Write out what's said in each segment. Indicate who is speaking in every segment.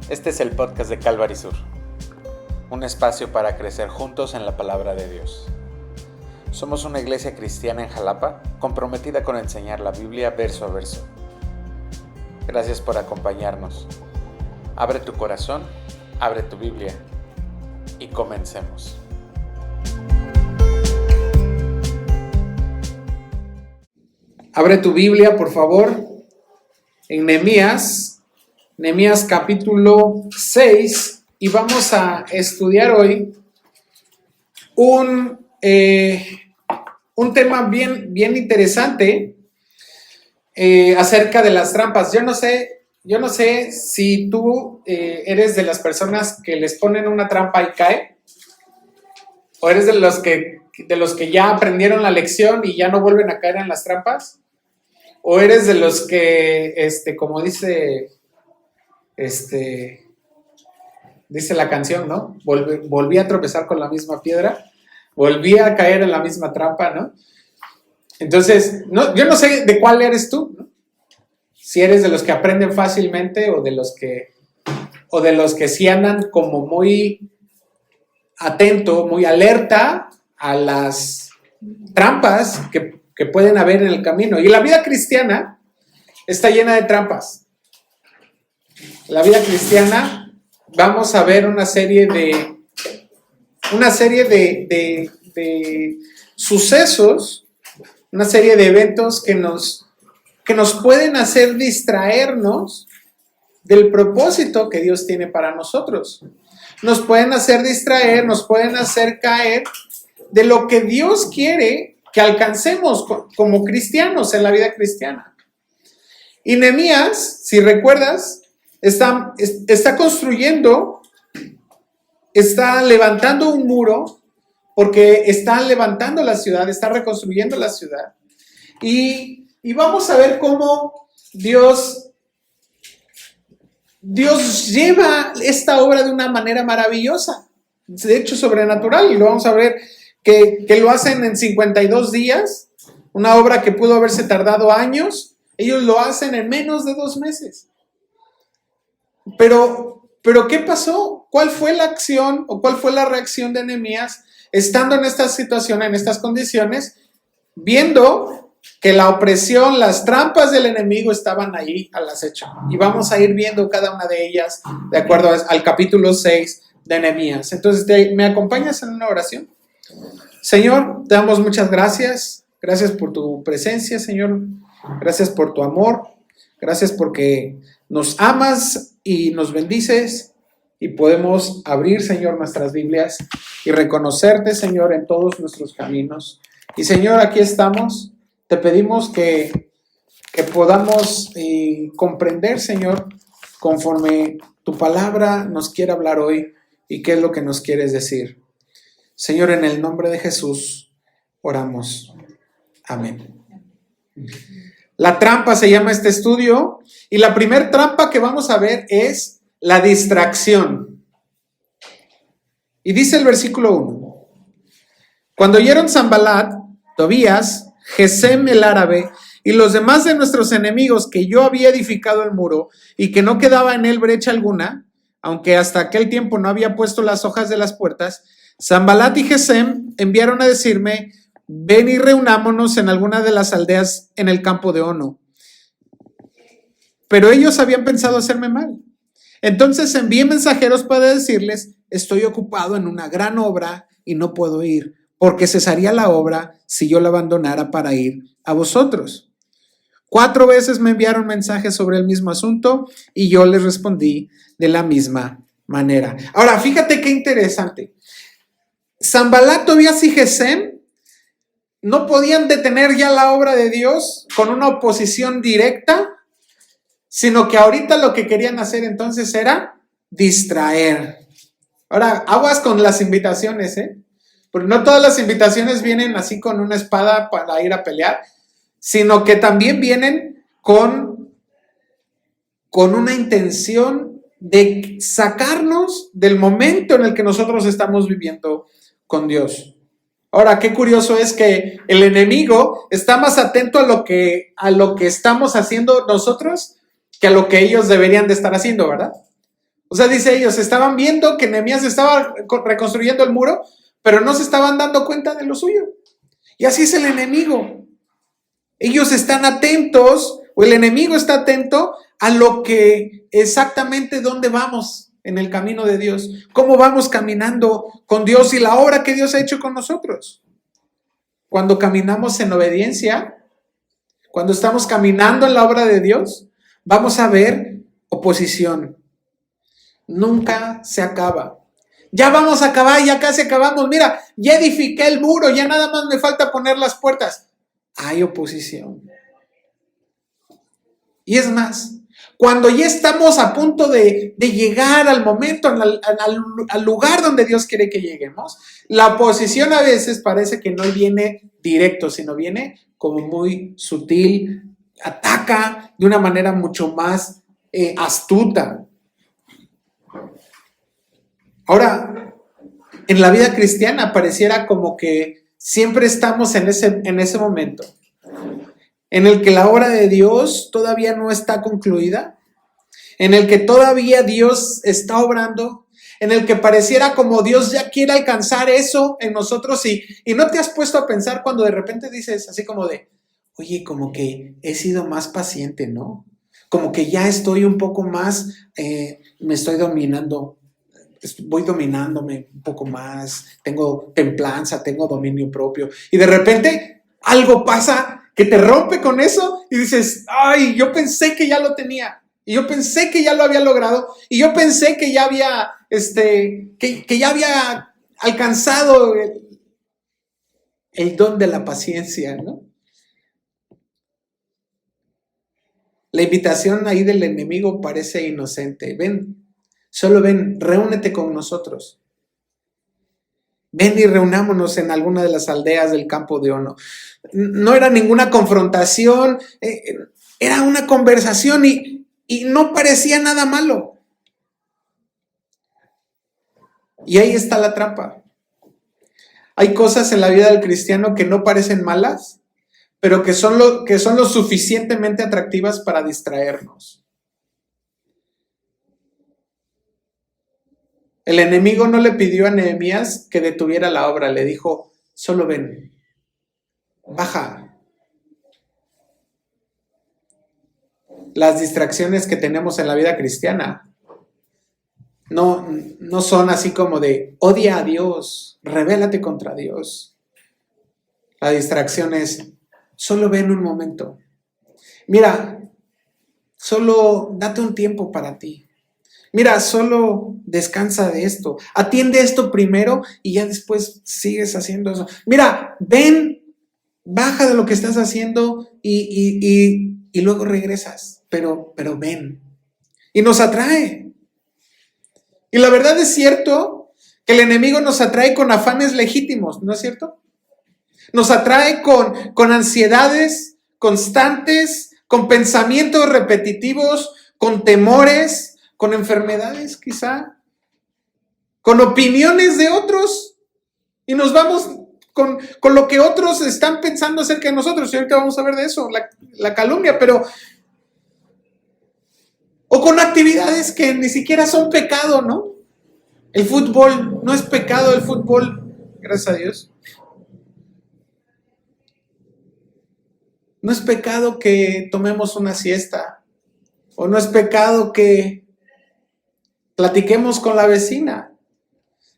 Speaker 1: Este es el podcast de Calvary Sur, un espacio para crecer juntos en la palabra de Dios. Somos una iglesia cristiana en Jalapa, comprometida con enseñar la Biblia verso a verso. Gracias por acompañarnos. Abre tu corazón, abre tu Biblia y comencemos.
Speaker 2: Abre tu Biblia, por favor, en Nehemías capítulo 6, y vamos a estudiar hoy un tema bien interesante acerca de las trampas. Yo no sé si tú eres de las personas que les ponen una trampa y cae, o eres de los que ya aprendieron la lección y ya no vuelven a caer en las trampas, o eres de los que, como dice la canción, ¿no? Volví a tropezar con la misma piedra, volví a caer en la misma trampa, ¿no? Entonces, yo no sé de cuál eres tú, ¿no? Si eres de los que aprenden fácilmente o de los que sí andan como muy atento, muy alerta a las trampas que pueden haber en el camino. Y la vida cristiana está llena de trampas. La vida cristiana, vamos a ver una serie de sucesos, una serie de eventos que nos pueden hacer distraernos del propósito que Dios tiene para nosotros. Nos pueden hacer distraer, nos pueden hacer caer de lo que Dios quiere que alcancemos como cristianos en la vida cristiana. Y Nehemías, si recuerdas, está construyendo, está levantando un muro, porque está levantando la ciudad, está reconstruyendo la ciudad. Y vamos a ver cómo Dios lleva esta obra de una manera maravillosa, de hecho sobrenatural, y lo vamos a ver que lo hacen en 52 días, una obra que pudo haberse tardado años, ellos lo hacen en menos de 2 meses. Pero ¿qué pasó? ¿Cuál fue la acción o cuál fue la reacción de Nehemías estando en esta situación, en estas condiciones, viendo que la opresión, las trampas del enemigo estaban ahí al acecho? Y vamos a ir viendo cada una de ellas de acuerdo al capítulo 6 de Nehemías. Entonces, ¿me acompañas en una oración? Señor, te damos muchas gracias. Gracias por tu presencia, Señor. Gracias por tu amor. Gracias porque nos amas y nos bendices y podemos abrir, Señor, nuestras Biblias y reconocerte, Señor, en todos nuestros caminos. Y, Señor, aquí estamos. Te pedimos que podamos comprender, Señor, conforme tu palabra nos quiere hablar hoy y qué es lo que nos quieres decir. Señor, en el nombre de Jesús oramos. Amén. La trampa se llama este estudio, y la primera trampa que vamos a ver es la distracción. Y dice el versículo 1: Cuando oyeron Sanballat, Tobías, Gesem el árabe y los demás de nuestros enemigos que yo había edificado el muro y que no quedaba en él brecha alguna, aunque hasta aquel tiempo no había puesto las hojas de las puertas, Sanballat y Gesem enviaron a decirme: ven y reunámonos en alguna de las aldeas en el campo de Ono. Pero ellos habían pensado hacerme mal. Entonces envié mensajeros para decirles: estoy ocupado en una gran obra y no puedo ir, porque cesaría la obra si yo la abandonara para ir a vosotros. 4 veces me enviaron mensajes sobre el mismo asunto y yo les respondí de la misma manera. Ahora, fíjate qué interesante. Sanballat, Tobías y Gesem no podían detener ya la obra de Dios con una oposición directa, sino que ahorita lo que querían hacer entonces era distraer. Ahora, aguas con las invitaciones, porque no todas las invitaciones vienen así con una espada para ir a pelear, sino que también vienen con una intención de sacarnos del momento en el que nosotros estamos viviendo con Dios. Ahora, qué curioso es que el enemigo está más atento a lo que estamos haciendo nosotros que a lo que ellos deberían de estar haciendo, ¿verdad? O sea, dice ellos, estaban viendo que Nehemías estaba reconstruyendo el muro, pero no se estaban dando cuenta de lo suyo. Y así es el enemigo. Ellos están atentos, o el enemigo está atento a lo que exactamente dónde vamos en el camino de Dios, cómo vamos caminando con Dios y la obra que Dios ha hecho con nosotros. Cuando caminamos en obediencia, cuando estamos caminando en la obra de Dios, vamos a ver oposición. Nunca se acaba. Ya vamos a acabar, ya casi acabamos. Mira, ya edifiqué el muro, ya nada más me falta poner las puertas. Hay oposición. Y es más, cuando ya estamos a punto de llegar al momento, al lugar donde Dios quiere que lleguemos, la oposición a veces parece que no viene directo, sino viene como muy sutil, ataca de una manera mucho más astuta. Ahora, en la vida cristiana pareciera como que siempre estamos en ese momento en el que la obra de Dios todavía no está concluida, en el que todavía Dios está obrando, en el que pareciera como Dios ya quiere alcanzar eso en nosotros y no te has puesto a pensar cuando de repente dices así como de, oye, como que he sido más paciente, ¿no? Como que ya estoy un poco más, me estoy dominando, voy dominándome un poco más, tengo templanza, tengo dominio propio y de repente algo pasa que te rompe con eso y dices, ay, yo pensé que ya lo tenía y yo pensé que ya lo había logrado y yo pensé que ya había, que ya había alcanzado el don de la paciencia, ¿no? La invitación ahí del enemigo parece inocente. Ven, solo ven, reúnete con nosotros. Ven y reunámonos en alguna de las aldeas del campo de Ono. No era ninguna confrontación, era una conversación y no parecía nada malo. Y ahí está la trampa. Hay cosas en la vida del cristiano que no parecen malas, pero que son lo suficientemente atractivas para distraernos. El enemigo no le pidió a Nehemías que detuviera la obra, le dijo, solo ven, baja. Las distracciones que tenemos en la vida cristiana no son así como de, odia a Dios, rebélate contra Dios. La distracción es, solo ven un momento. Mira, solo date un tiempo para ti. Mira, solo descansa de esto. Atiende esto primero y ya después sigues haciendo eso. Mira, ven, baja de lo que estás haciendo y luego regresas. Pero ven. Y nos atrae. Y la verdad es cierto que el enemigo nos atrae con afanes legítimos, ¿no es cierto? Nos atrae con ansiedades constantes, con pensamientos repetitivos, con temores, con enfermedades quizá, con opiniones de otros y nos vamos con lo que otros están pensando acerca de nosotros y ahorita vamos a ver de eso, la calumnia, pero o con actividades que ni siquiera son pecado, ¿no? El fútbol no es pecado, el fútbol, gracias a Dios. No es pecado que tomemos una siesta o no es pecado que platiquemos con la vecina.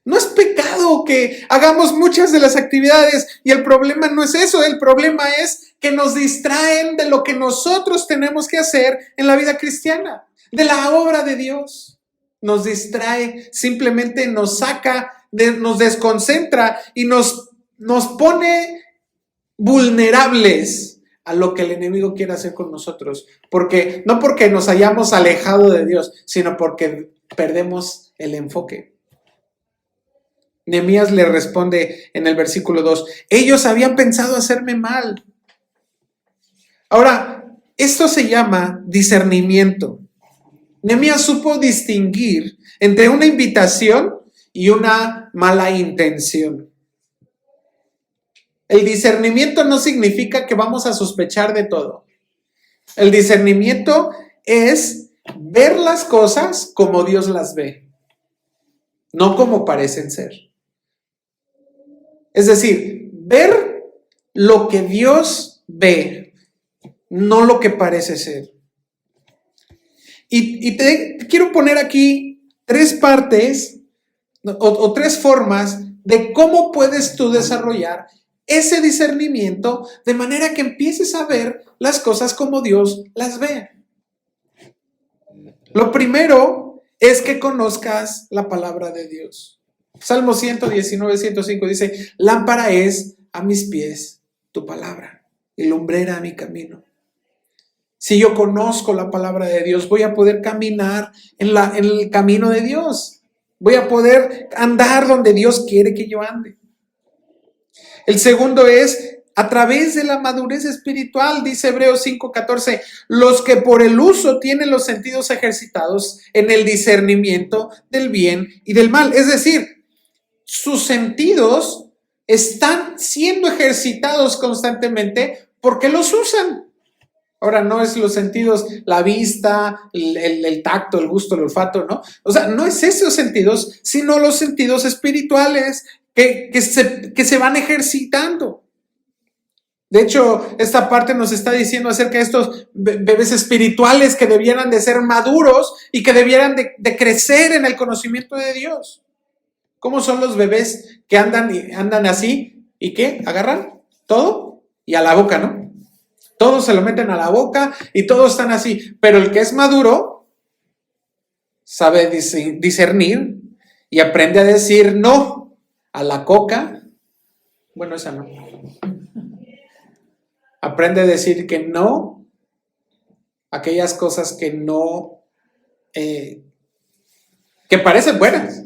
Speaker 2: No es pecado que hagamos muchas de las actividades y el problema no es eso, el problema es que nos distraen de lo que nosotros tenemos que hacer en la vida cristiana, de la obra de Dios. Nos distrae, simplemente nos saca, nos desconcentra y nos pone vulnerables a lo que el enemigo quiere hacer con nosotros. No porque nos hayamos alejado de Dios, sino porque perdemos el enfoque. Nehemías le responde en el versículo 2, ellos habían pensado hacerme mal. Ahora, esto se llama discernimiento. Nehemías supo distinguir entre una invitación y una mala intención. El discernimiento no significa que vamos a sospechar de todo. El discernimiento es ver las cosas como Dios las ve, no como parecen ser. Es decir, ver lo que Dios ve, no lo que parece ser. Y te quiero poner aquí tres partes o tres formas de cómo puedes tú desarrollar ese discernimiento de manera que empieces a ver las cosas como Dios las ve. Lo primero es que conozcas la palabra de Dios. Salmo 119, 105 dice, lámpara es a mis pies tu palabra y lumbrera a mi camino. Si yo conozco la palabra de Dios, voy a poder caminar en el camino de Dios. Voy a poder andar donde Dios quiere que yo ande. El segundo es a través de la madurez espiritual, dice Hebreos 5:14, los que por el uso tienen los sentidos ejercitados en el discernimiento del bien y del mal. Es decir, sus sentidos están siendo ejercitados constantemente porque los usan. Ahora, no es los sentidos, la vista, el tacto, el gusto, el olfato, ¿no? O sea, no es esos sentidos, sino los sentidos espirituales que se van ejercitando. De hecho, esta parte nos está diciendo acerca de estos bebés espirituales que debieran de ser maduros y que debieran de crecer en el conocimiento de Dios. ¿Cómo son los bebés que andan así y qué? Agarran todo y a la boca, ¿no? Todos se lo meten a la boca y todos están así. Pero el que es maduro sabe discernir y aprende a decir no a la coca. Bueno, esa no. Aprende a decir que no a aquellas cosas que no, que parecen buenas,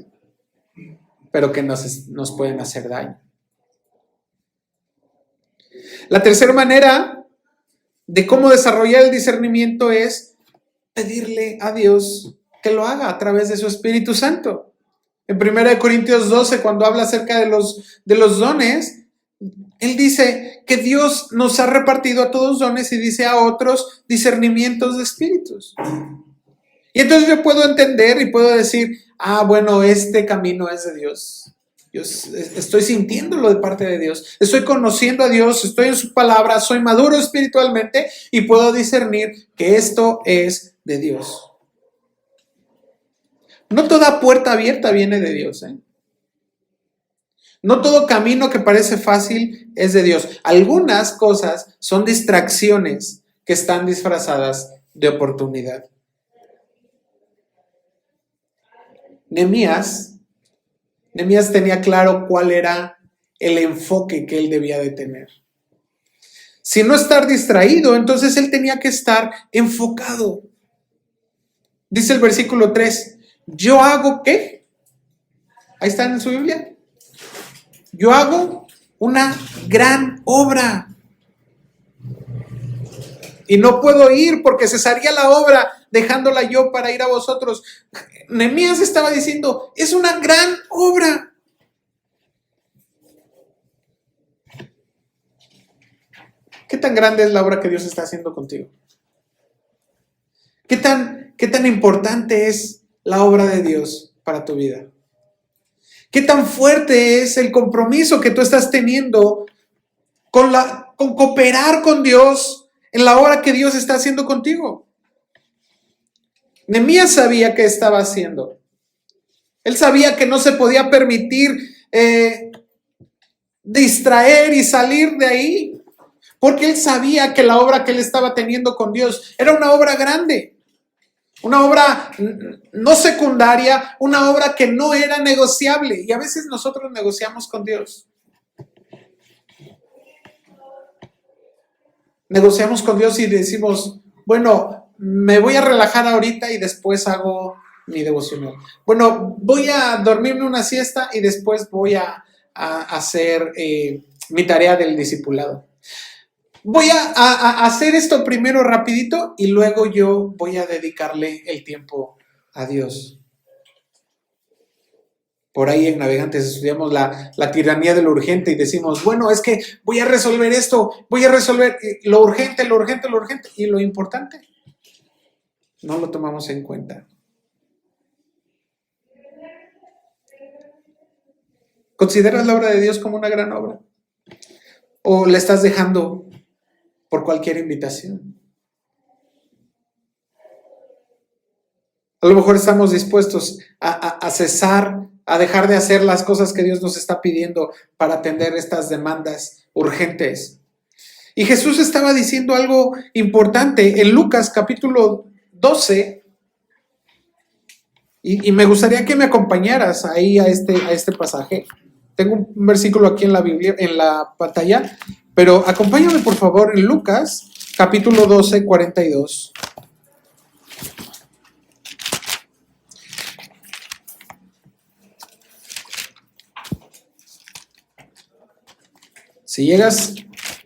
Speaker 2: pero que nos pueden hacer daño. La tercera manera de cómo desarrollar el discernimiento es pedirle a Dios que lo haga a través de su Espíritu Santo. En 1 Corintios 12, cuando habla acerca de los dones, él dice que Dios nos ha repartido a todos dones y dice a otros discernimientos de espíritus. Y entonces yo puedo entender y puedo decir, bueno, este camino es de Dios. Yo estoy sintiéndolo de parte de Dios, estoy conociendo a Dios, estoy en su palabra, soy maduro espiritualmente y puedo discernir que esto es de Dios. No toda puerta abierta viene de Dios, ¿eh? No todo camino que parece fácil es de Dios. Algunas cosas son distracciones que están disfrazadas de oportunidad. Nehemías tenía claro cuál era el enfoque que él debía de tener. Si no estar distraído, entonces él tenía que estar enfocado. Dice el versículo 3, ¿yo hago qué? Ahí está en su Biblia. Yo hago una gran obra. Y no puedo ir porque cesaría la obra dejándola yo para ir a vosotros. Nehemías estaba diciendo, es una gran obra. ¿Qué tan grande es la obra que Dios está haciendo contigo? ¿Qué tan importante es la obra de Dios para tu vida? ¿Qué tan fuerte es el compromiso que tú estás teniendo con cooperar con Dios en la obra que Dios está haciendo contigo? Nehemías sabía qué estaba haciendo. Él sabía que no se podía permitir distraer y salir de ahí, porque él sabía que la obra que él estaba teniendo con Dios era una obra grande, una obra no secundaria, una obra que no era negociable. Y a veces nosotros negociamos con Dios. Negociamos con Dios y decimos, bueno, me voy a relajar ahorita y después hago mi devocional. Bueno, voy a dormirme una siesta y después voy a hacer mi tarea del discipulado. Voy a hacer esto primero rapidito y luego yo voy a dedicarle el tiempo a Dios. Por ahí en Navegantes estudiamos la tiranía de lo urgente y decimos, bueno, es que voy a resolver esto, voy a resolver lo urgente y lo importante. no lo tomamos en cuenta. ¿Consideras la obra de Dios como una gran obra? ¿O la estás dejando por cualquier invitación? A lo mejor estamos dispuestos a cesar, a dejar de hacer las cosas que Dios nos está pidiendo para atender estas demandas urgentes. Y Jesús estaba diciendo algo importante en Lucas capítulo 12, y me gustaría que me acompañaras ahí a este pasaje. Tengo un versículo aquí en la Biblia, en la pantalla, pero acompáñame por favor en Lucas capítulo 12, 42. Si llegas,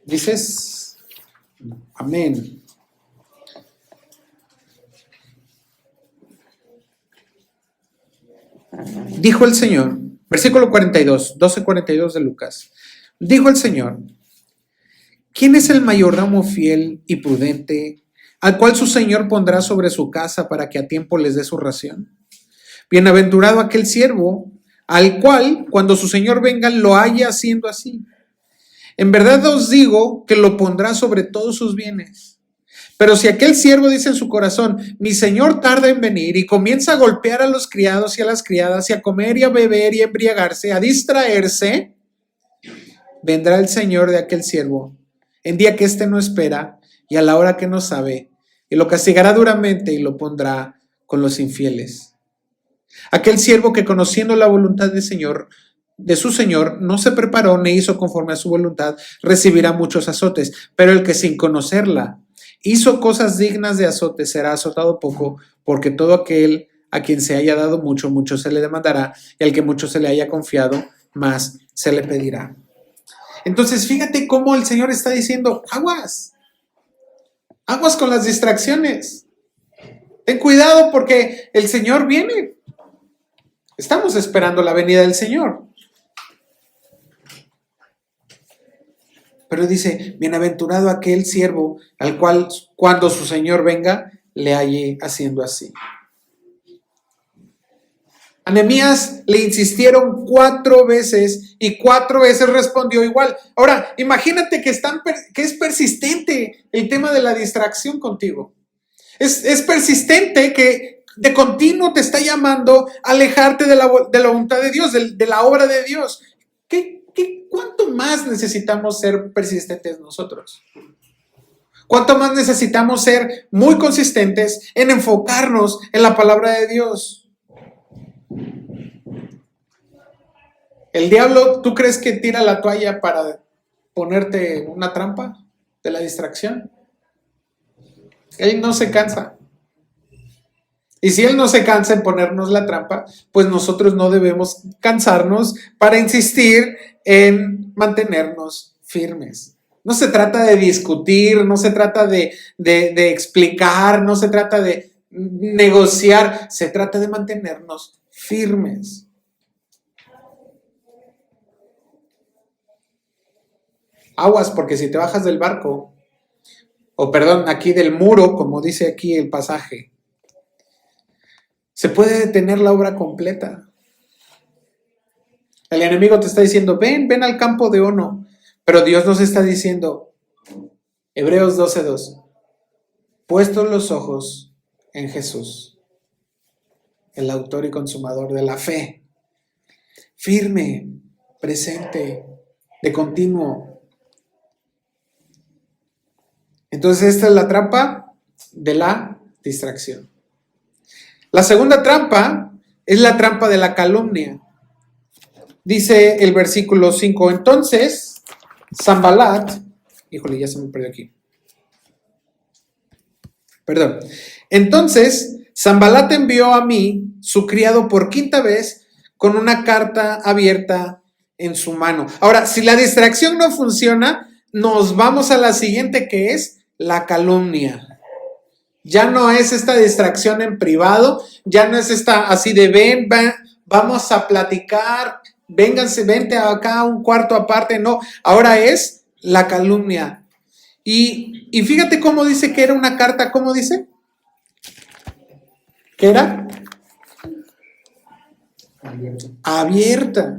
Speaker 2: dices, amén. Dijo el Señor, versículo 42, 12:42 de Lucas. Dijo el Señor: ¿quién es el mayordomo fiel y prudente, al cual su Señor pondrá sobre su casa para que a tiempo les dé su ración? Bienaventurado aquel siervo, al cual, cuando su Señor venga, lo haya haciendo así. En verdad os digo que lo pondrá sobre todos sus bienes. Pero si aquel siervo dice en su corazón: mi señor tarda en venir, y comienza a golpear a los criados y a las criadas, y a comer y a beber y a embriagarse, a distraerse, vendrá el señor de aquel siervo en día que éste no espera y a la hora que no sabe, y lo castigará duramente y lo pondrá con los infieles. Aquel siervo que, conociendo la voluntad de su señor, no se preparó ni hizo conforme a su voluntad, recibirá muchos azotes. Pero el que, sin conocerla, hizo cosas dignas de azote, será azotado poco, porque todo aquel a quien se haya dado mucho, mucho se le demandará, y al que mucho se le haya confiado, más se le pedirá. Entonces, fíjate cómo el Señor está diciendo: aguas con las distracciones. Ten cuidado porque el Señor viene. Estamos esperando la venida del Señor. Pero dice: bienaventurado aquel siervo al cual, cuando su Señor venga, le halle haciendo así. A Nehemías le insistieron 4 veces y 4 veces respondió igual. Ahora, imagínate que es persistente el tema de la distracción contigo. Es persistente que de continuo te está llamando a alejarte de la voluntad de Dios, de la obra de Dios. ¿Cuánto más necesitamos ser persistentes nosotros? ¿Cuánto más necesitamos ser muy consistentes en enfocarnos en la palabra de Dios? El diablo, ¿tú crees que tira la toalla para ponerte una trampa de la distracción? Él no se cansa. Y si él no se cansa en ponernos la trampa, pues nosotros no debemos cansarnos para insistir en mantenernos firmes. No se trata de discutir, no se trata de explicar, no se trata de negociar, se trata de mantenernos firmes. Aguas, porque si te bajas del barco, aquí del muro, como dice aquí el pasaje, se puede detener la obra completa. El enemigo te está diciendo: ven al campo de Ono. Pero Dios nos está diciendo, Hebreos 12:2, puestos los ojos en Jesús, el autor y consumador de la fe, firme, presente, de continuo. Entonces esta es la trampa de la distracción. La segunda trampa es la trampa de la calumnia. Dice el versículo 5, entonces Sanbalat, ya se me perdió aquí. Entonces Sanbalat envió a mí, su criado, por 5ª vez, con una carta abierta en su mano. Ahora, si la distracción no funciona, nos vamos a la siguiente, que es la calumnia. Ya no es esta distracción en privado, ya no es esta así de ven, vamos a platicar, vente acá a un cuarto aparte, no, ahora es la calumnia. Y fíjate cómo dice que era una carta, ¿cómo dice? ¿Qué era? Abierta.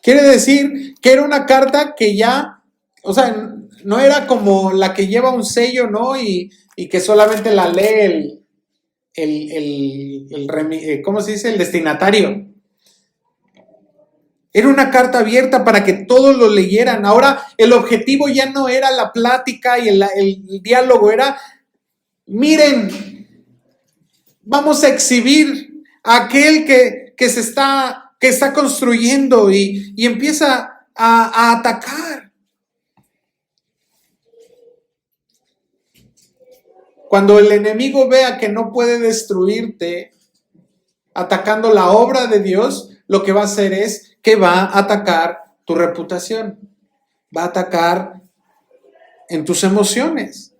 Speaker 2: Quiere decir que era una carta que ya, o sea, no era como la que lleva un sello, ¿no? Y que solamente la lee ¿cómo se dice? El destinatario. Era una carta abierta para que todos lo leyeran. Ahora, el objetivo ya no era la plática y el diálogo, era, miren, vamos a exhibir a aquel que está construyendo y empieza a atacar. Cuando el enemigo vea que no puede destruirte atacando la obra de Dios, lo que va a hacer es que va a atacar tu reputación, va a atacar en tus emociones.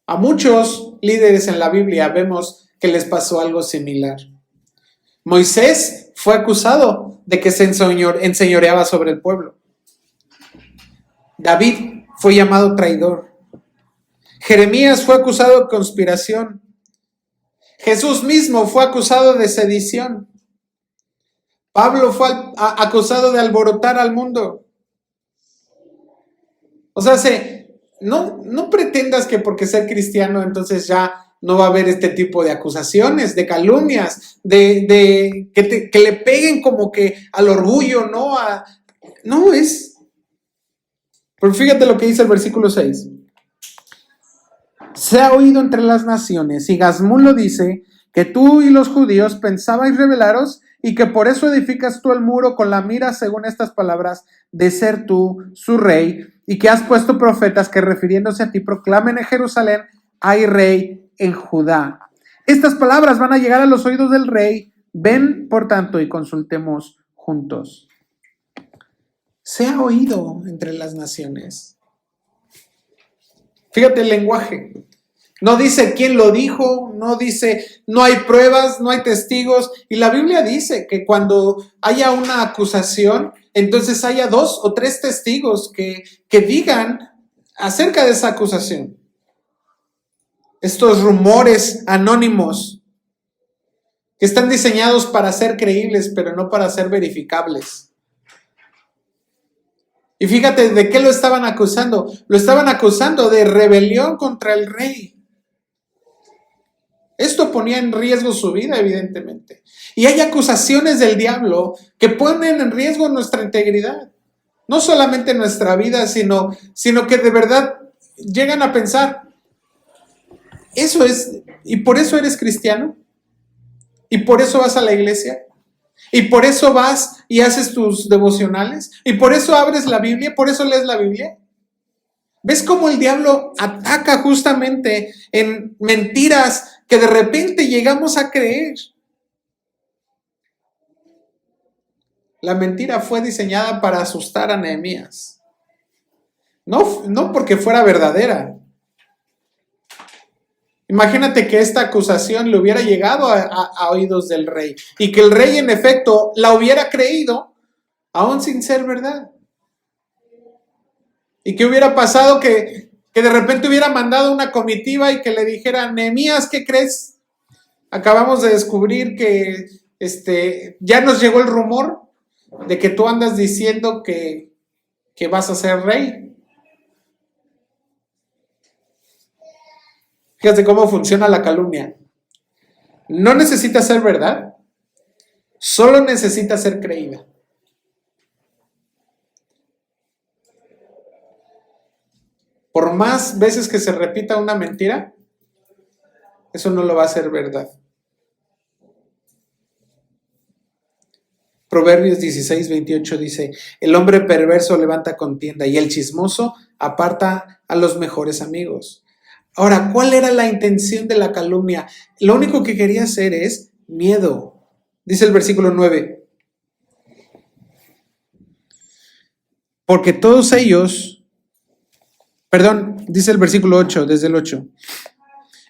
Speaker 2: A muchos líderes en la Biblia vemos que les pasó algo similar. Moisés fue acusado de que se enseñoreaba sobre el pueblo. David fue llamado traidor. Jeremías fue acusado de conspiración. Jesús mismo fue acusado de sedición. Pablo fue acusado de alborotar al mundo. O sea, no pretendas que porque ser cristiano entonces ya no va a haber este tipo de acusaciones, de calumnias, que le peguen como que al orgullo, ¿no? No es. Pero fíjate lo que dice el versículo 6. Se ha oído entre las naciones, y Gazmún lo dice, que tú y los judíos pensabais rebelaros, y que por eso edificas tú el muro con la mira, según estas palabras, de ser tú su rey, y que has puesto profetas que refiriéndose a ti proclamen en Jerusalén, hay rey en Judá. Estas palabras van a llegar a los oídos del rey. Ven, por tanto, y consultemos juntos. Se ha oído entre las naciones. Fíjate el lenguaje. No dice quién lo dijo, no dice, no hay pruebas, no hay testigos. Y la Biblia dice que cuando haya una acusación, entonces haya 2 o 3 testigos que digan acerca de esa acusación. Estos rumores anónimos que están diseñados para ser creíbles, pero no para ser verificables. Y fíjate de qué lo estaban acusando. Lo estaban acusando de rebelión contra el rey. Esto ponía en riesgo su vida, evidentemente. Y hay acusaciones del diablo que ponen en riesgo nuestra integridad. No solamente nuestra vida, sino que de verdad llegan a pensar, eso es, y por eso eres cristiano, y por eso vas a la iglesia, y por eso vas y haces tus devocionales, y por eso abres la Biblia, por eso lees la Biblia. ¿Ves cómo el diablo ataca justamente en mentiras que de repente llegamos a creer? La mentira fue diseñada para asustar a Nehemías. No porque fuera verdadera. Imagínate que esta acusación le hubiera llegado a oídos del rey y que el rey en efecto la hubiera creído, aún sin ser verdad. ¿Y qué hubiera pasado? Que de repente hubiera mandado una comitiva y que le dijera, Nehemías, ¿qué crees? Acabamos de descubrir que ya nos llegó el rumor de que tú andas diciendo que vas a ser rey. Fíjate cómo funciona la calumnia. No necesita ser verdad, solo necesita ser creída. Por más veces que se repita una mentira, eso no lo va a hacer verdad. Proverbios 16:28 dice, el hombre perverso levanta contienda y el chismoso aparta a los mejores amigos. Ahora, ¿cuál era la intención de la calumnia? Lo único que quería hacer es miedo. Dice el versículo 9. Porque todos ellos, dice el versículo 8, desde el 8.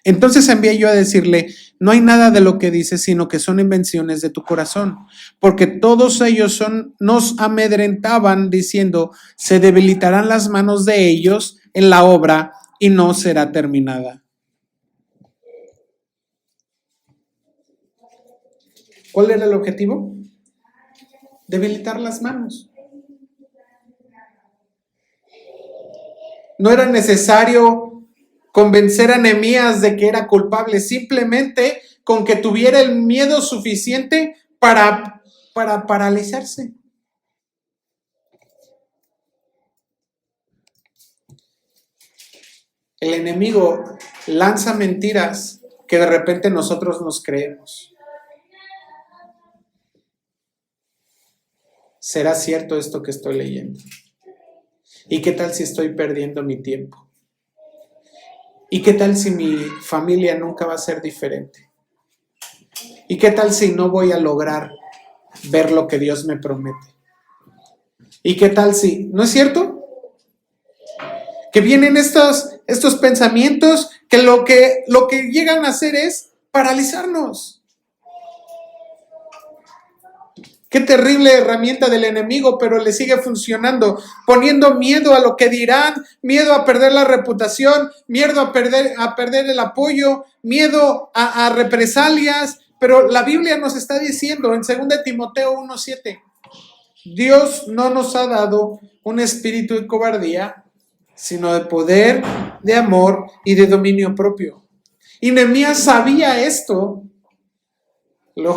Speaker 2: Entonces envié yo a decirle, no hay nada de lo que dices, sino que son invenciones de tu corazón. Porque todos ellos nos amedrentaban diciendo, se debilitarán las manos de ellos en la obra y no será terminada. ¿Cuál era el objetivo? Debilitar las manos. No era necesario convencer a Nehemías de que era culpable, simplemente con que tuviera el miedo suficiente para paralizarse. El enemigo lanza mentiras que de repente nosotros nos creemos. ¿Será cierto esto que estoy leyendo? ¿Y qué tal si estoy perdiendo mi tiempo? ¿Y qué tal si mi familia nunca va a ser diferente? ¿Y qué tal si no voy a lograr ver lo que Dios me promete? ¿Y qué tal si, no es cierto? Que vienen estos pensamientos que lo que llegan a hacer es paralizarnos. Qué terrible herramienta del enemigo, pero le sigue funcionando, poniendo miedo a lo que dirán, miedo a perder la reputación, miedo a perder el apoyo, miedo a represalias. Pero la Biblia nos está diciendo en 2 Timoteo 1:7, Dios no nos ha dado un espíritu de cobardía, sino de poder, de amor y de dominio propio. Y Nehemías sabía esto.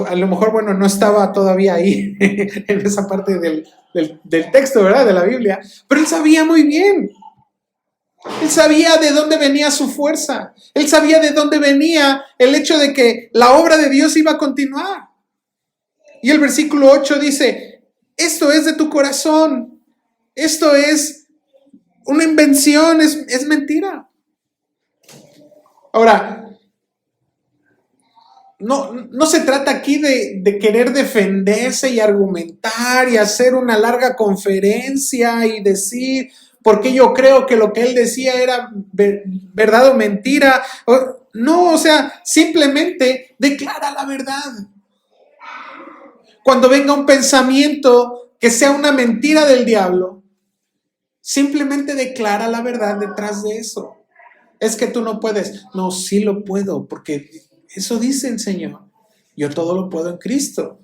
Speaker 2: A lo mejor, no estaba todavía ahí en esa parte del texto, ¿verdad? De la Biblia. Pero él sabía muy bien. Él sabía de dónde venía su fuerza. Él sabía de dónde venía el hecho de que la obra de Dios iba a continuar. Y el versículo 8 dice, esto es de tu corazón. Esto es una invención, es mentira. Ahora, no se trata aquí de querer defenderse y argumentar y hacer una larga conferencia y decir por qué yo creo que lo que él decía era verdad o mentira. No, simplemente declara la verdad. Cuando venga un pensamiento que sea una mentira del diablo, simplemente declara la verdad detrás de eso. Es que tú no puedes. No, sí lo puedo, porque eso dice el Señor. Yo todo lo puedo en Cristo.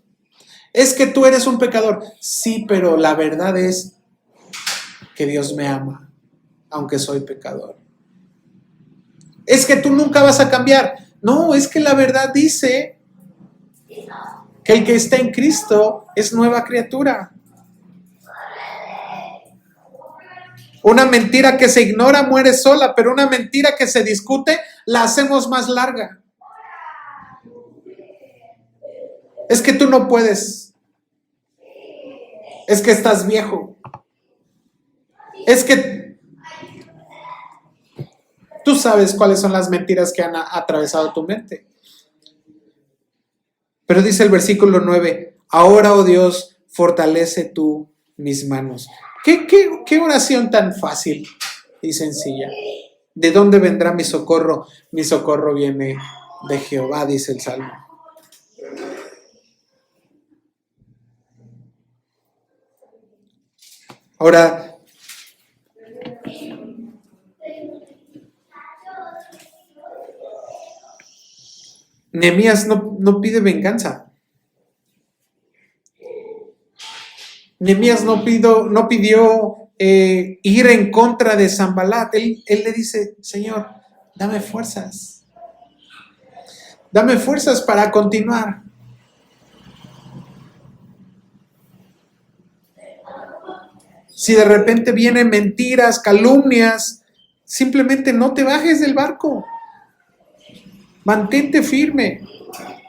Speaker 2: Es que tú eres un pecador. Sí, pero la verdad es que Dios me ama, aunque soy pecador. Es que tú nunca vas a cambiar. No, es que la verdad dice que el que está en Cristo es nueva criatura. Una mentira que se ignora muere sola, pero una mentira que se discute la hacemos más larga. Es que tú no puedes. Es que estás viejo. Es que tú sabes cuáles son las mentiras que han atravesado tu mente. Pero dice el versículo 9, ahora, oh Dios, fortalece tú mis manos. ¿Qué oración tan fácil y sencilla? ¿De dónde vendrá mi socorro? Mi socorro viene de Jehová, dice el Salmo. Ahora, Nehemías no pide venganza. Nehemías no pidió ir en contra de Sanbalat. Él le dice, Señor, dame fuerzas. Dame fuerzas para continuar. Si de repente vienen mentiras, calumnias, simplemente no te bajes del barco. Mantente firme.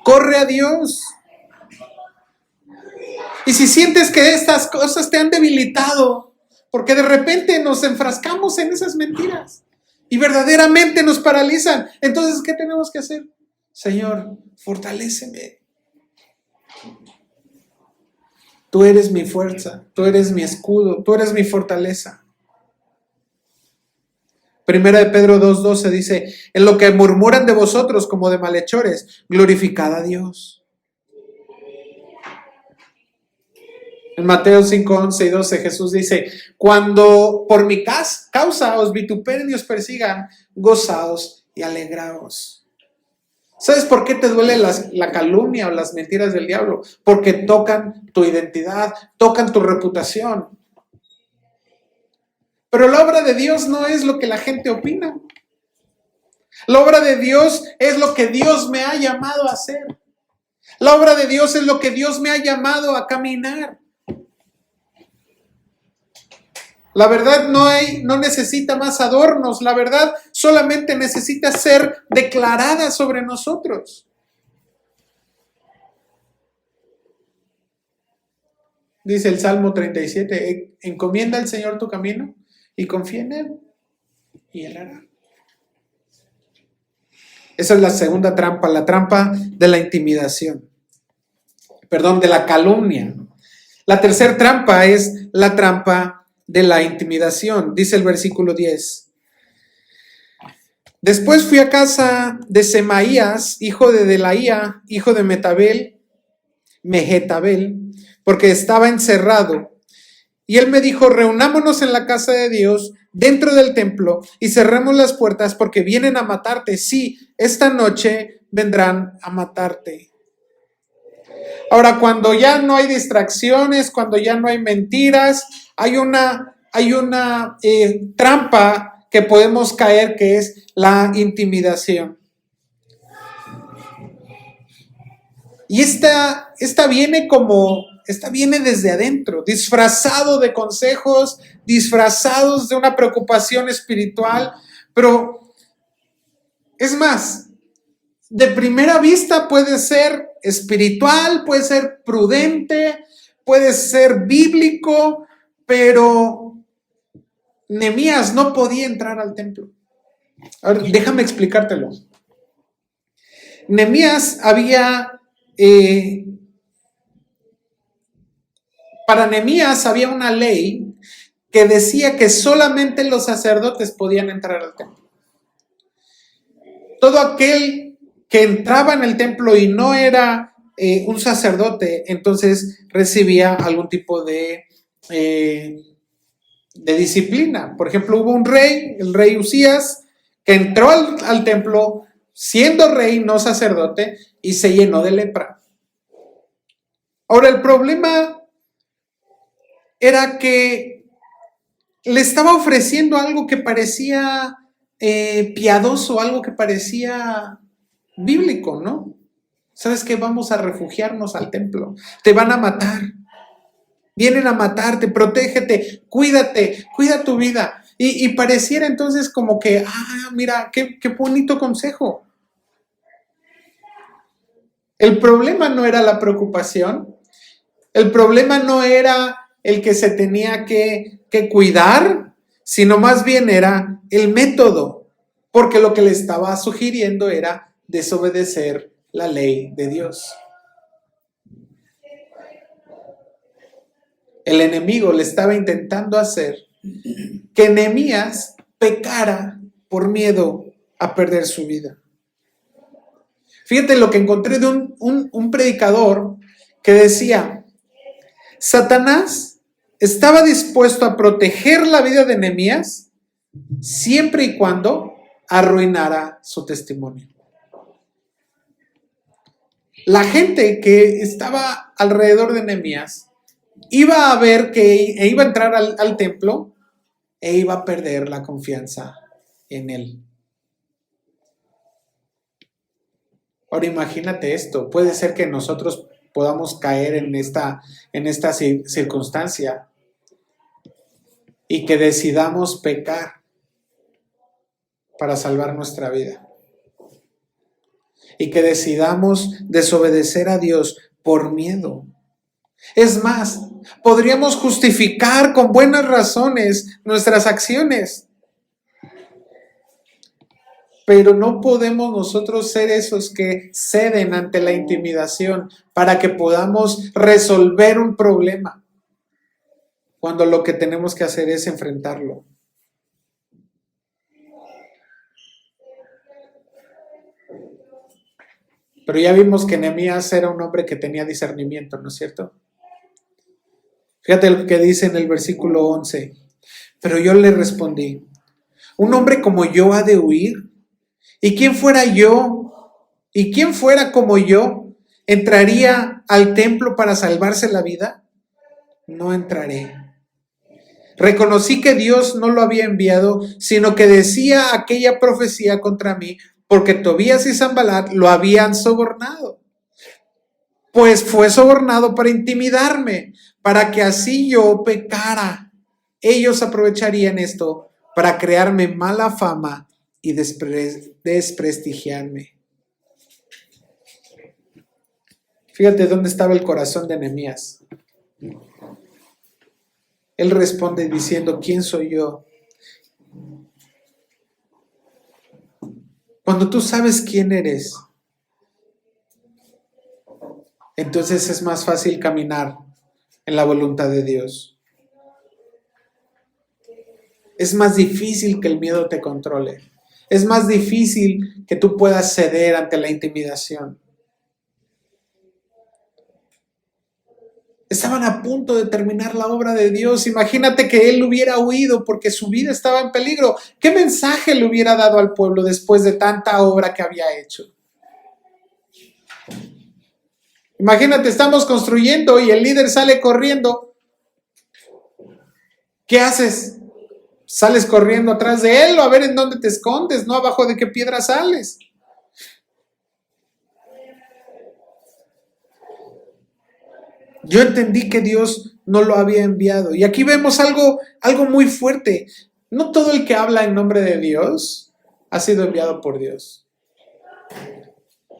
Speaker 2: Corre a Dios. Y si sientes que estas cosas te han debilitado, porque de repente nos enfrascamos en esas mentiras y verdaderamente nos paralizan, entonces, ¿qué tenemos que hacer? Señor, fortaléceme. Tú eres mi fuerza, tú eres mi escudo, tú eres mi fortaleza. Primera de Pedro 2:12 dice, en lo que murmuran de vosotros como de malhechores, glorificad a Dios. En Mateo 5:11 y 12 Jesús dice, cuando por mi causa os vituperen y os persigan, gozaos y alegraos. ¿Sabes por qué te duele la calumnia o las mentiras del diablo? Porque tocan tu identidad, tocan tu reputación. Pero la obra de Dios no es lo que la gente opina. La obra de Dios es lo que Dios me ha llamado a hacer. La obra de Dios es lo que Dios me ha llamado a caminar. La verdad no necesita más adornos. La verdad solamente necesita ser declarada sobre nosotros. Dice el Salmo 37, encomienda al Señor tu camino y confía en Él, y Él hará. Esa es la segunda trampa, la trampa de la intimidación. Perdón, de la calumnia. La tercera trampa es la trampa de la intimidación. Dice el versículo 10. Después fui a casa de Semaías, hijo de Delaía, hijo de Mehetabel, porque estaba encerrado. Y él me dijo, reunámonos en la casa de Dios, dentro del templo, y cerremos las puertas porque vienen a matarte. Sí, esta noche vendrán a matarte. Ahora, cuando ya no hay distracciones, cuando ya no hay mentiras, hay una trampa que podemos caer, que es la intimidación. Y esta viene desde adentro, disfrazado de consejos, disfrazados de una preocupación espiritual, pero es más, de primera vista puede ser espiritual, puede ser prudente, puede ser bíblico, pero Nehemías no podía entrar al templo. Ahora, déjame explicártelo. Nehemías para Nehemías había una ley que decía que solamente los sacerdotes podían entrar al templo. Todo aquel que entraba en el templo y no era un sacerdote, entonces recibía algún tipo de disciplina. Por ejemplo, hubo un rey, el rey Usías, que entró al templo siendo rey, no sacerdote, y se llenó de lepra. Ahora, el problema era que le estaba ofreciendo algo que parecía piadoso, algo que parecía bíblico, ¿no? ¿Sabes qué? Vamos a refugiarnos al templo. Te van a matar. Vienen a matarte, protégete, cuídate, cuida tu vida. Y pareciera entonces como que, mira, qué bonito consejo. El problema no era la preocupación. El problema no era el que se tenía que cuidar, sino más bien era el método, porque lo que le estaba sugiriendo era desobedecer la ley de Dios. El enemigo le estaba intentando hacer que Nehemías pecara por miedo a perder su vida. Fíjate lo que encontré de un predicador que decía, Satanás estaba dispuesto a proteger la vida de Nehemías siempre y cuando arruinara su testimonio. La gente que estaba alrededor de Nehemías iba a ver que iba a entrar al templo e iba a perder la confianza en él. Ahora imagínate esto, puede ser que nosotros podamos caer en esta circunstancia y que decidamos pecar para salvar nuestra vida. Y que decidamos desobedecer a Dios por miedo. Es más, podríamos justificar con buenas razones nuestras acciones. Pero no podemos nosotros ser esos que ceden ante la intimidación para que podamos resolver un problema, cuando lo que tenemos que hacer es enfrentarlo. Pero ya vimos que Nehemías era un hombre que tenía discernimiento, ¿no es cierto? Fíjate lo que dice en el versículo 11. Pero yo le respondí, ¿un hombre como yo ha de huir? ¿Y quién fuera yo ¿Y quién fuera como yo entraría al templo para salvarse la vida? No entraré. Reconocí que Dios no lo había enviado, sino que decía aquella profecía contra mí, porque Tobías y Sanbalat lo habían sobornado. Pues fue sobornado para intimidarme, para que así yo pecara. Ellos aprovecharían esto para crearme mala fama y desprestigiarme. Fíjate dónde estaba el corazón de Nehemías. Él responde diciendo, ¿quién soy yo? Cuando tú sabes quién eres, entonces es más fácil caminar en la voluntad de Dios. Es más difícil que el miedo te controle. Es más difícil que tú puedas ceder ante la intimidación. Estaban a punto de terminar la obra de Dios. Imagínate que él hubiera huido porque su vida estaba en peligro. ¿Qué mensaje le hubiera dado al pueblo después de tanta obra que había hecho? Imagínate, estamos construyendo y el líder sale corriendo. ¿Qué haces? Sales corriendo atrás de él o a ver en dónde te escondes, no abajo de qué piedra sales. Yo entendí que Dios no lo había enviado. Y aquí vemos algo muy fuerte. No todo el que habla en nombre de Dios ha sido enviado por Dios.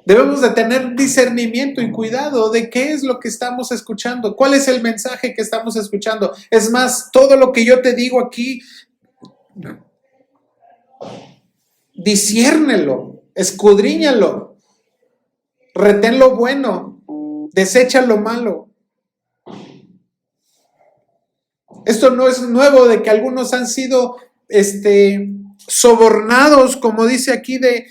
Speaker 2: Debemos de tener discernimiento y cuidado de qué es lo que estamos escuchando, cuál es el mensaje que estamos escuchando. Es más, todo lo que yo te digo aquí, disciérnelo, escudriñalo, retén lo bueno, desecha lo malo. Esto no es nuevo de que algunos han sido sobornados, como dice aquí de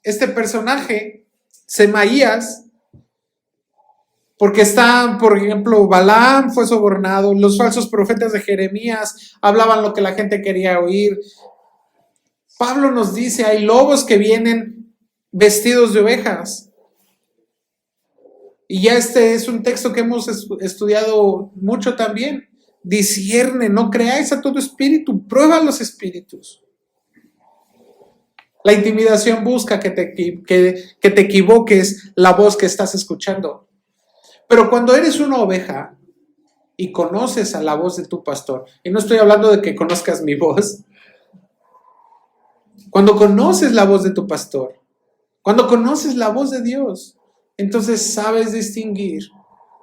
Speaker 2: este personaje, Semaías, porque está, por ejemplo, Balaam fue sobornado, los falsos profetas de Jeremías hablaban lo que la gente quería oír. Pablo nos dice, hay lobos que vienen vestidos de ovejas. Y ya este es un texto que hemos estudiado mucho también. Discierne, no creáis a todo espíritu, prueba los espíritus. La intimidación busca que te equivoques la voz que estás escuchando. Pero cuando eres una oveja y conoces a la voz de tu pastor, y no estoy hablando de que conozcas mi voz, cuando conoces la voz de tu pastor, cuando conoces la voz de Dios, entonces sabes distinguir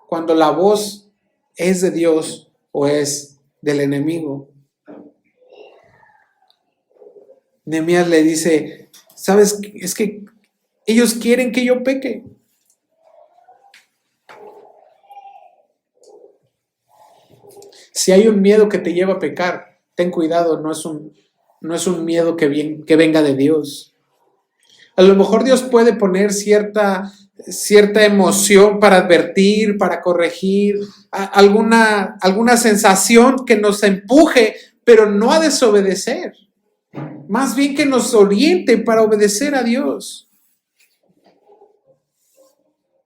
Speaker 2: cuando la voz es de Dios o es del enemigo. Nehemías le dice, ¿sabes? Es que ellos quieren que yo peque. Si hay un miedo que te lleva a pecar, ten cuidado, no es un miedo que venga de Dios. A lo mejor Dios puede poner cierta emoción para advertir, para corregir, alguna sensación que nos empuje, pero no a desobedecer. Más bien que nos oriente para obedecer a Dios.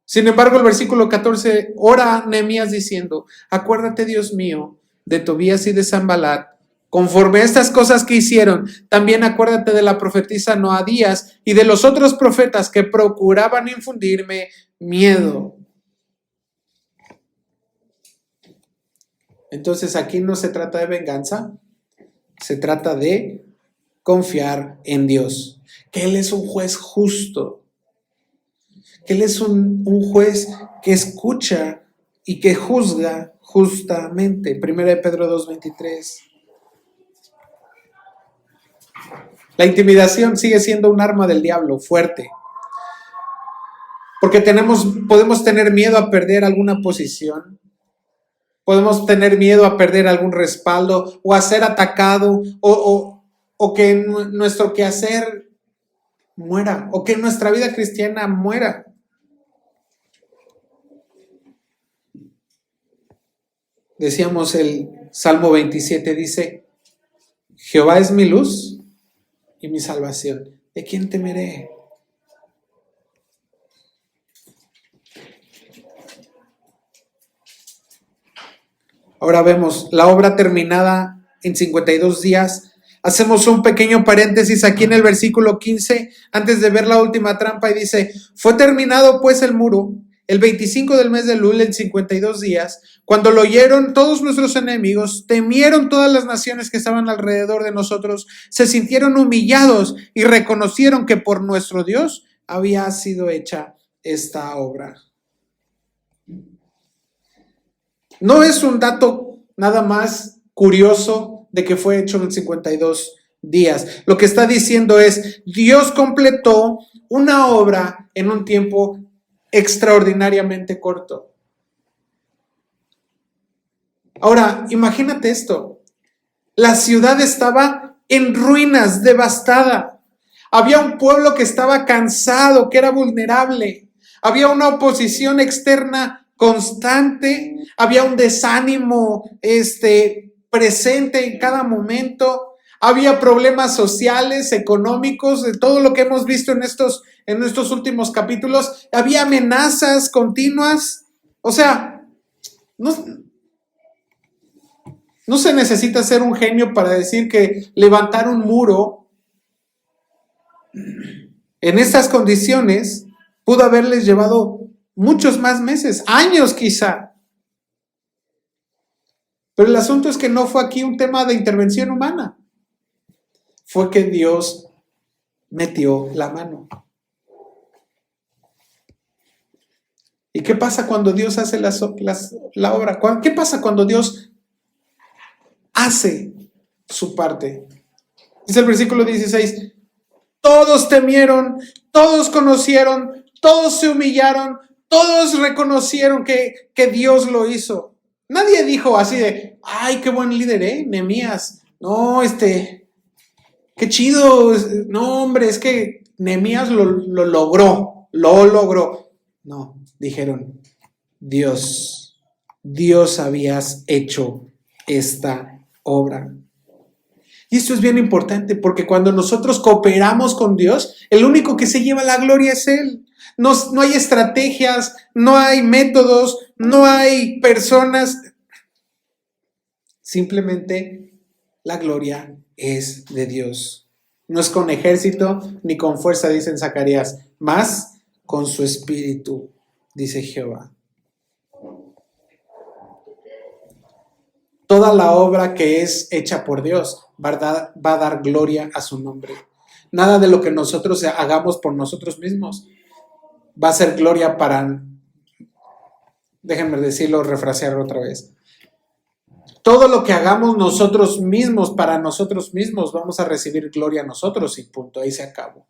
Speaker 2: Sin embargo, el versículo 14, ora Nehemías diciendo, acuérdate, Dios mío, de Tobías y de Sanbalat, conforme a estas cosas que hicieron, también acuérdate de la profetisa Noadías y de los otros profetas que procuraban infundirme miedo. Entonces aquí no se trata de venganza, se trata de confiar en Dios, que Él es un juez justo, que Él es un juez que escucha y que juzga justamente. 1 Pedro 2:23. La intimidación sigue siendo un arma del diablo fuerte, porque podemos tener miedo a perder alguna posición, podemos tener miedo a perder algún respaldo o a ser atacado o que nuestro quehacer muera o que nuestra vida cristiana muera. Decíamos el Salmo 27 dice, Jehová es mi luz y mi salvación. ¿De quién temeré? Ahora vemos la obra terminada en 52 días. Hacemos un pequeño paréntesis aquí en el versículo 15, antes de ver la última trampa, y dice: fue terminado pues el muro, el 25 del mes de Elul, en 52 días. Cuando lo oyeron todos nuestros enemigos, temieron todas las naciones que estaban alrededor de nosotros, se sintieron humillados y reconocieron que por nuestro Dios había sido hecha esta obra. No es un dato nada más curioso de que fue hecho en 52 días. Lo que está diciendo es: Dios completó una obra en un tiempo extraordinariamente corto. Ahora, imagínate esto. La ciudad estaba en ruinas, devastada. Había un pueblo que estaba cansado, que era vulnerable. Había una oposición externa constante, había un desánimo presente en cada momento, había problemas sociales, económicos, de todo lo que hemos visto en estos últimos capítulos, había amenazas continuas. O sea, no se necesita ser un genio para decir que levantar un muro en estas condiciones pudo haberles llevado muchos más meses, años quizá. Pero el asunto es que no fue aquí un tema de intervención humana. Fue que Dios metió la mano. ¿Y qué pasa cuando Dios hace la obra? ¿Qué pasa cuando Dios hace su parte? Dice el versículo 16: todos temieron, todos conocieron, todos se humillaron, todos reconocieron que Dios lo hizo. Nadie dijo así de: ay, qué buen líder, Nehemías. No, qué chido. No, hombre, es que Nehemías lo logró. No, dijeron: Dios habías hecho esta obra. Y esto es bien importante, porque cuando nosotros cooperamos con Dios, el único que se lleva la gloria es Él. No hay estrategias, no hay métodos, no hay personas. Simplemente la gloria es de Dios. No es con ejército ni con fuerza, dice en Zacarías, más con su espíritu, dice Jehová. Toda la obra que es hecha por Dios va a dar gloria a su nombre. Nada de lo que nosotros hagamos por nosotros mismos va a ser gloria para, déjenme decirlo, refrasearlo otra vez. Todo lo que hagamos nosotros mismos para nosotros mismos, vamos a recibir gloria a nosotros y punto, ahí se acabó.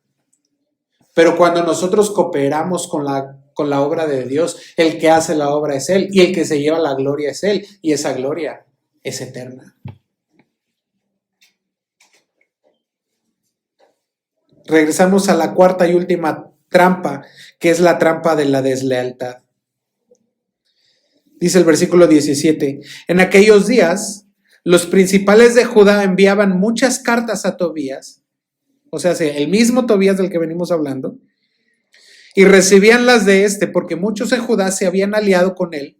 Speaker 2: Pero cuando nosotros cooperamos con la obra de Dios, el que hace la obra es Él y el que se lleva la gloria es Él, y esa gloria es eterna. Regresamos a la cuarta y última trampa, que es la trampa de la deslealtad. Dice el versículo 17: en aquellos días, los principales de Judá enviaban muchas cartas a Tobías, o sea, el mismo Tobías del que venimos hablando, y recibían las de porque muchos en Judá se habían aliado con él,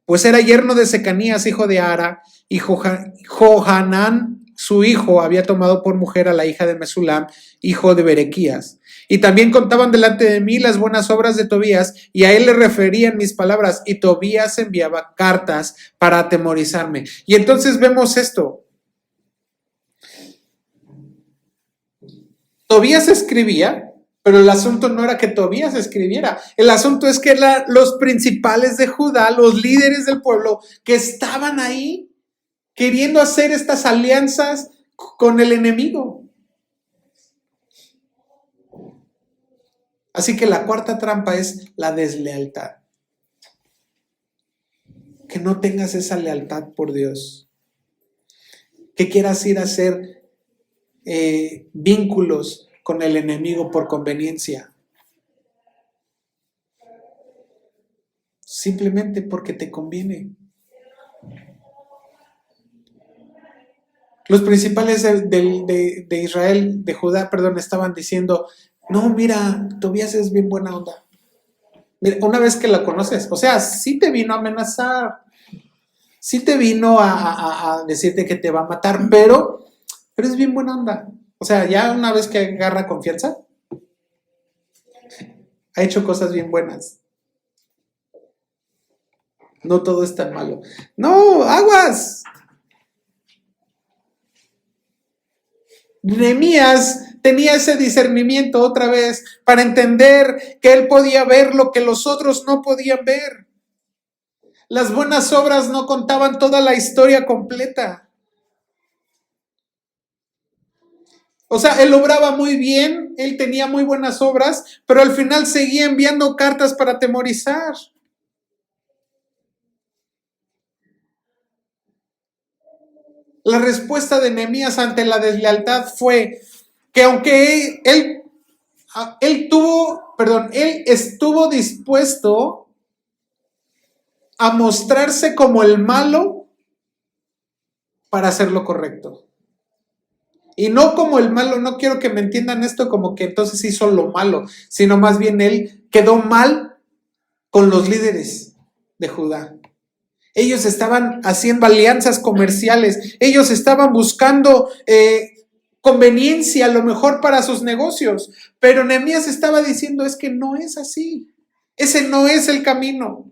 Speaker 2: pues era yerno de Secanías, hijo de Ara, y Johanán, su hijo, había tomado por mujer a la hija de Mesulam, hijo de Berequías. Y también contaban delante de mí las buenas obras de Tobías, y a él le referían mis palabras, y Tobías enviaba cartas para atemorizarme. Y entonces vemos esto. Tobías escribía, pero el asunto no era que Tobías escribiera. El asunto es que los principales de Judá, los líderes del pueblo, que estaban ahí queriendo hacer estas alianzas con el enemigo. Así que la cuarta trampa es la deslealtad. Que no tengas esa lealtad por Dios. Que quieras ir a hacer vínculos con el enemigo por conveniencia. Simplemente porque te conviene. Los principales de Israel, de Judá, estaban diciendo: no, mira, Tobías es bien buena onda. Mira, una vez que la conoces, o sea, sí te vino a amenazar, sí te vino a decirte que te va a matar, pero es bien buena onda. O sea, ya una vez que agarra confianza, ha hecho cosas bien buenas. No todo es tan malo. No, aguas. Nehemías tenía ese discernimiento otra vez para entender que él podía ver lo que los otros no podían ver. Las buenas obras no contaban toda la historia completa. O sea, él obraba muy bien, él tenía muy buenas obras, pero al final seguía enviando cartas para atemorizar. La respuesta de Nehemías ante la deslealtad fue que aunque él estuvo dispuesto a mostrarse como el malo para hacer lo correcto. Y no como el malo, no quiero que me entiendan esto como que entonces hizo lo malo, sino más bien él quedó mal con los líderes de Judá. Ellos estaban haciendo alianzas comerciales, ellos estaban buscando conveniencia, lo mejor para sus negocios, pero Nehemías estaba diciendo, es que no es así, ese no es el camino.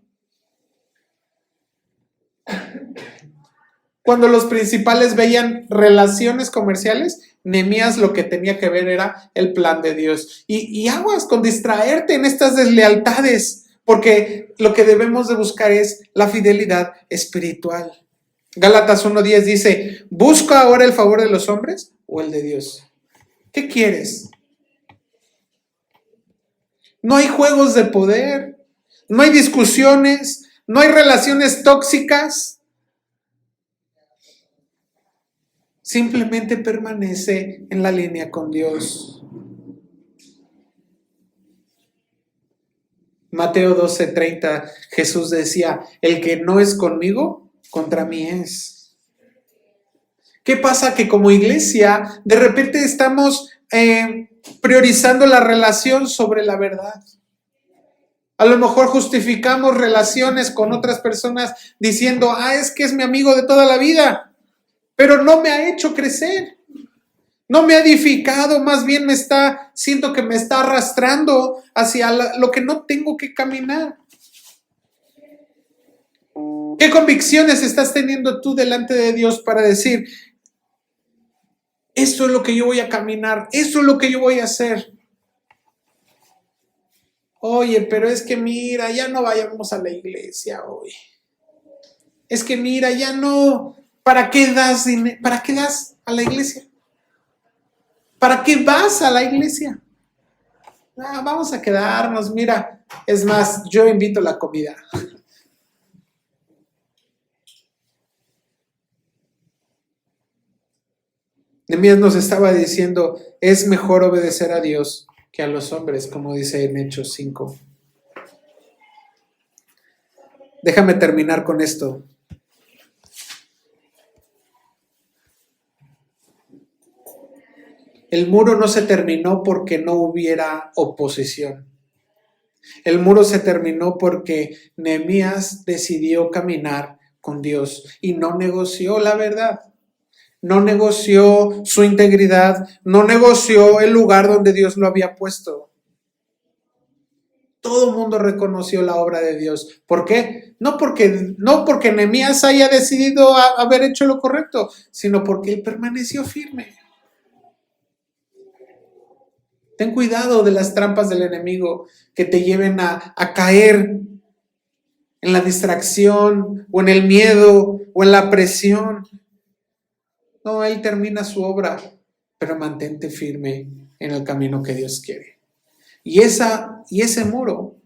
Speaker 2: Cuando los principales veían relaciones comerciales, Nehemías lo que tenía que ver era el plan de Dios. Y aguas con distraerte en estas deslealtades, porque lo que debemos de buscar es la fidelidad espiritual. Gálatas 1:10 dice, ¿busca ahora el favor de los hombres o el de Dios? ¿Qué quieres? No hay juegos de poder, no hay discusiones, no hay relaciones tóxicas. Simplemente permanece en la línea con Dios. Mateo 12:30, Jesús decía, el que no es conmigo, contra mí es. ¿Qué pasa? Que como iglesia, de repente estamos priorizando la relación sobre la verdad. A lo mejor justificamos relaciones con otras personas diciendo, es que es mi amigo de toda la vida. Pero no me ha hecho crecer, no me ha edificado, más bien siento que me está arrastrando hacia lo que no tengo que caminar. ¿Qué convicciones estás teniendo tú delante de Dios para decir, esto es lo que yo voy a caminar, esto es lo que yo voy a hacer? Oye, pero es que mira, ya no vayamos a la iglesia hoy. Es que mira, ya no... ¿Para qué das dinero? ¿Para qué das a la iglesia? ¿Para qué vas a la iglesia? Vamos a quedarnos, mira. Es más, yo invito la comida. Nehemías nos estaba diciendo, es mejor obedecer a Dios que a los hombres, como dice en Hechos 5. Déjame terminar con esto. El muro no se terminó porque no hubiera oposición. El muro se terminó porque Nehemías decidió caminar con Dios y no negoció la verdad. No negoció su integridad, no negoció el lugar donde Dios lo había puesto. Todo el mundo reconoció la obra de Dios. ¿Por qué? No porque Nehemías haya decidido haber hecho lo correcto, sino porque él permaneció firme. Ten cuidado de las trampas del enemigo que te lleven a caer en la distracción o en el miedo o en la presión. No, él termina su obra, pero mantente firme en el camino que Dios quiere. Y ese muro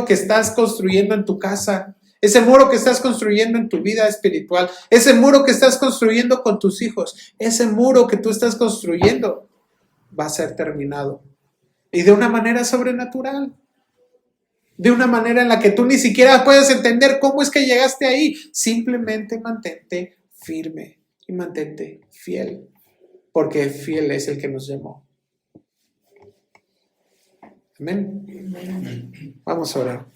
Speaker 2: que estás construyendo en tu casa, ese muro que estás construyendo en tu vida espiritual, ese muro que estás construyendo con tus hijos, ese muro que tú estás construyendo va a ser terminado. Y de una manera sobrenatural. De una manera en la que tú ni siquiera puedes entender cómo es que llegaste ahí. Simplemente mantente firme y mantente fiel. Porque fiel es el que nos llamó. Amén. Vamos a orar.